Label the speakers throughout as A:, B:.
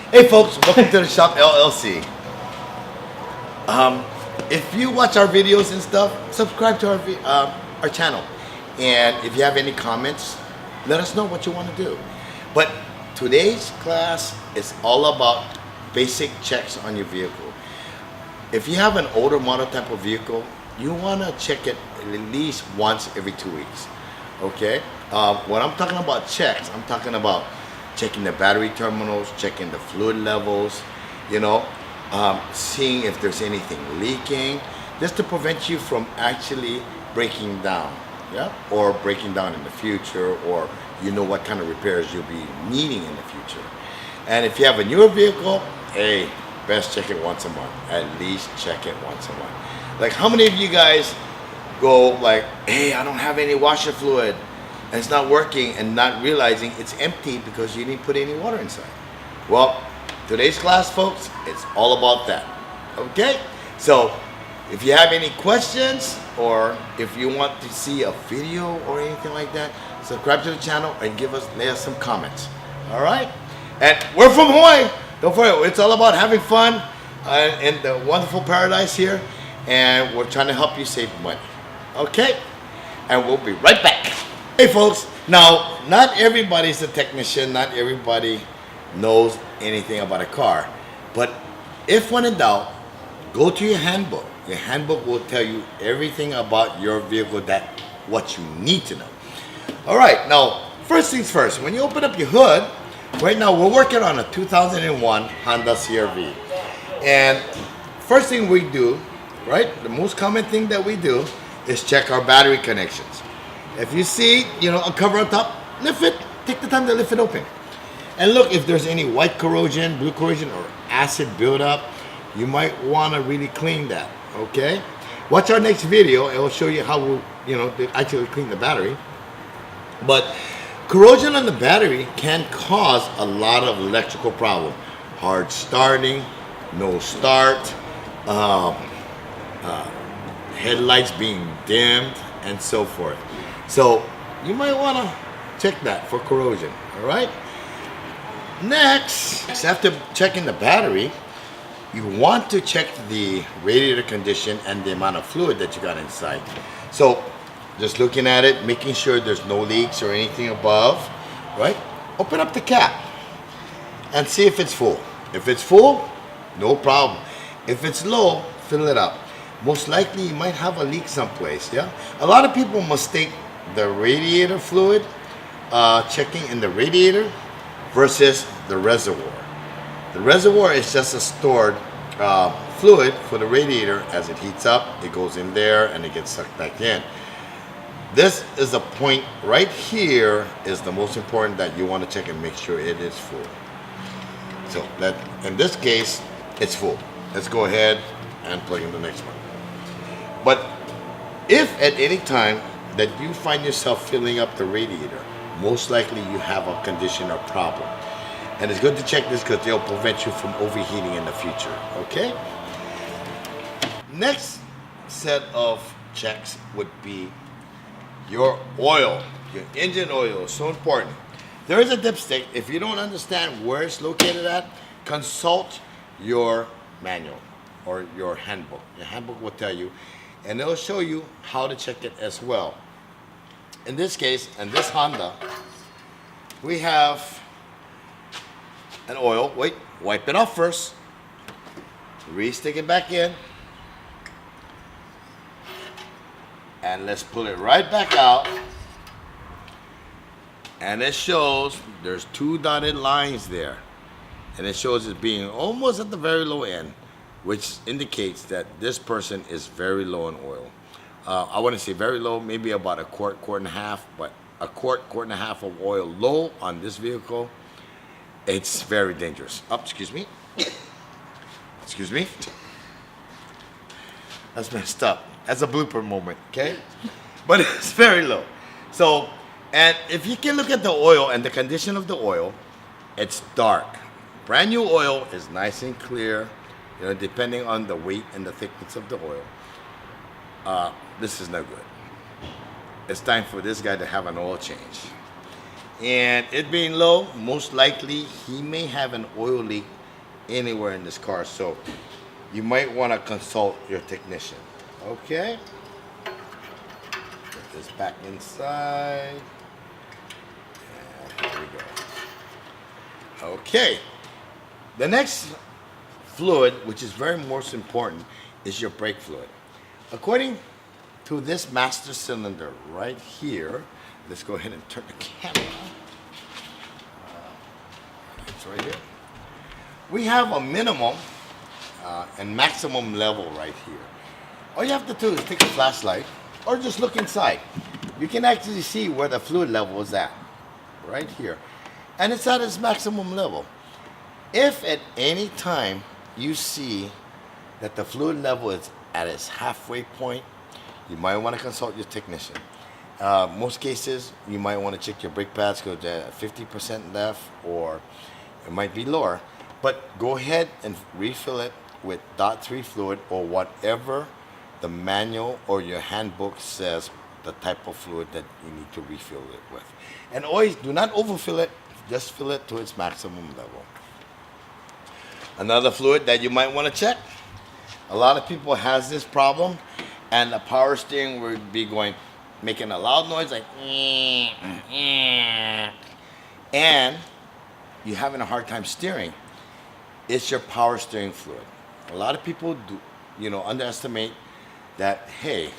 A: Hey folks, welcome to the Shop LLC. If you watch our videos and stuff, subscribe to our channel. And if you have any comments, let us know what you want to do. But today's class is all about basic checks on your vehicle. If you have an older model type of vehicle, you want to check it at least once every 2 weeks. Okay? When I'm talking about checks, I'm talking about checking the battery terminals, checking the fluid levels, seeing if there's anything leaking, just to prevent you from actually breaking down, yeah, or breaking down in the future, or what kind of repairs you'll be needing in the future. And if you have a newer vehicle, hey, best check it once a month. At least check it once a month. Like, how many of you guys go like, hey, I don't have any washer fluid, and it's not working, and not realizing it's empty because you didn't put any water inside? Well, today's class, folks, it's all about that. Okay? So if you have any questions, or if you want to see a video or anything like that, subscribe to the channel and lay us some comments. All right? And we're from Hawaii. Don't forget, it's all about having fun in the wonderful paradise here, and we're trying to help you save money. Okay? And we'll be right back. Hey folks, now not everybody's a technician, not everybody knows anything about a car, but if when in doubt, go to your handbook. Your handbook will tell you everything about your vehicle, what you need to know. All right, now first things first, when you open up your hood, right now we're working on a 2001 Honda CR-V, and first thing we do, right, the most common thing that we do is check our battery connections. If you see, a cover on top, lift it. Take the time to lift it open. And look, if there's any white corrosion, blue corrosion, or acid buildup, you might want to really clean that, okay? Watch our next video. It will show you how to actually clean the battery. But corrosion on the battery can cause a lot of electrical problems. Hard starting, no start, headlights being dimmed, and so forth. So you might want to check that for corrosion. All right. Next, after checking the battery, you want to check the radiator condition and the amount of fluid that you got inside. So just looking at it, making sure there's no leaks or anything above, right? Open up the cap and see if it's full. If it's full, no problem. If it's low, fill it up. Most likely you might have a leak someplace, yeah? A lot of people mistake the radiator fluid, checking in the radiator versus the reservoir. The reservoir is just a stored fluid for the radiator. As it heats up, it goes in there and it gets sucked back in. This is a point right here is the most important that you want to check and make sure it is full. So that, in this case, it's full. Let's go ahead and plug in the next one. But if at any time that you find yourself filling up the radiator, most likely you have a condition or problem. And it's good to check this because they'll prevent you from overheating in the future, okay? Next set of checks would be your oil, your engine oil is so important. There is a dipstick. If you don't understand where it's located at, consult your manual or your handbook. Your handbook will tell you, and it'll show you how to check it as well. In this case, in this Honda, we have an oil. Wait, wipe it off first. Re-stick it back in. And let's pull it right back out. And it shows there's 2 dotted lines there. And it shows it being almost at the very low end, which indicates that this person is very low in oil. I wouldn't say very low, maybe about a quart and a half, but a quart and a half of oil low on this vehicle, it's very dangerous. Oh, excuse me. Excuse me. That's messed up. That's a blooper moment, okay? But it's very low. So, and if you can look at the oil and the condition of the oil, it's dark. Brand new oil is nice and clear, depending on the weight and the thickness of the oil. This is no good. It's time for this guy to have an oil change. And it being low, most likely he may have an oil leak anywhere in this car. So you might want to consult your technician. Okay. Put this back inside. And here we go. Okay. The next fluid, which is very most important, is your brake fluid. According to this master cylinder right here, let's go ahead and turn the camera. It's right here. We have a minimum and maximum level right here. All you have to do is take a flashlight or just look inside. You can actually see where the fluid level is at, right here. And it's at its maximum level. If at any time you see that the fluid level is at its halfway point, you might want to consult your technician. Most cases, you might want to check your brake pads, go to 50% left, or it might be lower. But go ahead and refill it with .3 fluid or whatever the manual or your handbook says the type of fluid that you need to refill it with. And always do not overfill it, just fill it to its maximum level. Another fluid that you might want to check, a lot of people has this problem, and the power steering would be making a loud noise like and you're having a hard time steering. It's your power steering fluid. A lot of people do, underestimate that. Hey,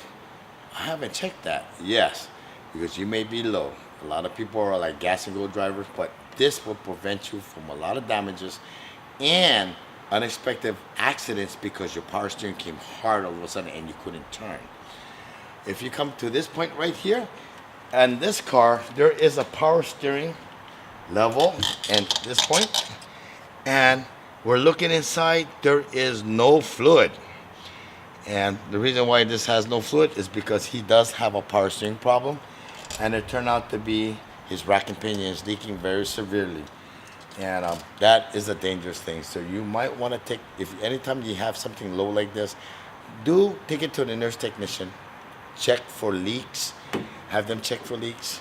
A: I haven't checked that. Yes, because you may be low. A lot of people are like gas and go drivers, but this will prevent you from a lot of damages and unexpected accidents because your power steering came hard all of a sudden and you couldn't turn. If you come to this point right here, and this car, there is a power steering level and this point, and we're looking inside, there is no fluid. And the reason why this has no fluid is because he does have a power steering problem, and it turned out to be his rack and pinion is leaking very severely. And that is a dangerous thing. So you might want to take, if anytime you have something low like this, do take it to the nurse technician, check for leaks, have them check for leaks,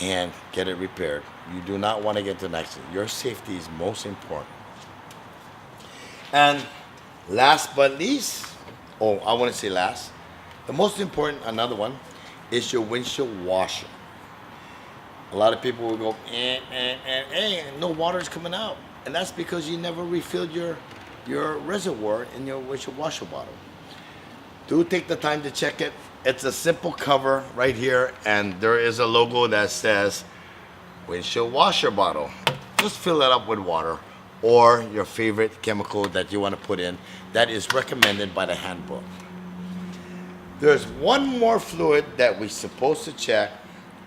A: and get it repaired. You do not want to get into an accident. Your safety is most important. And last but least, I want to say last, the most important, another one, is your windshield washer. A lot of people will go, and no water is coming out. And that's because you never refilled your reservoir in your windshield washer bottle. Do take the time to check it. It's a simple cover right here, and there is a logo that says windshield washer bottle. Just fill it up with water or your favorite chemical that you want to put in that is recommended by the handbook. There's one more fluid that we're supposed to check,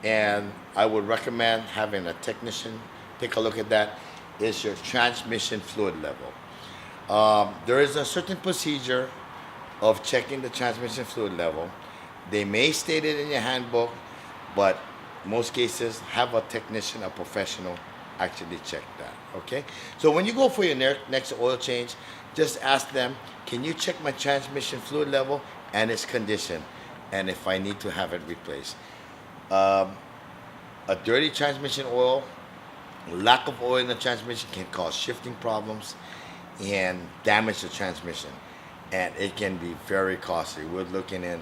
A: and I would recommend having a technician take a look at that, is your transmission fluid level. There is a certain procedure of checking the transmission fluid level. They may state it in your handbook, but most cases have a technician, a professional, actually check that, okay? So when you go for your next oil change, just ask them, can you check my transmission fluid level and its condition, and if I need to have it replaced. A dirty transmission oil, lack of oil in the transmission can cause shifting problems and damage the transmission, and it can be very costly. We're looking in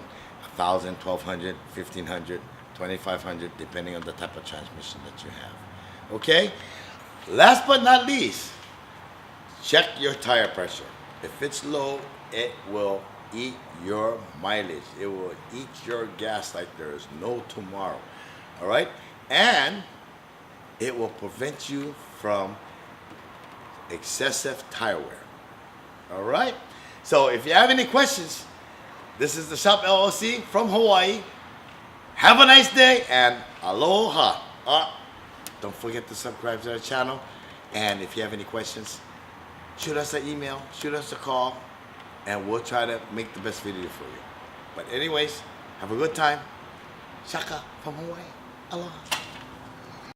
A: $1,000, $1,200, $1,500, $2,500, depending on the type of transmission that you have. Okay? Last but not least, check your tire pressure. If it's low, it will eat your mileage. It will eat your gas like there is no tomorrow. All right? And it will prevent you from excessive tire wear. All right? So if you have any questions, this is the Shop LLC from Hawaii. Have a nice day and aloha. Don't forget to subscribe to our channel. And if you have any questions, shoot us an email, shoot us a call, and we'll try to make the best video for you. But anyways, have a good time. Shaka from Hawaii. Aloha.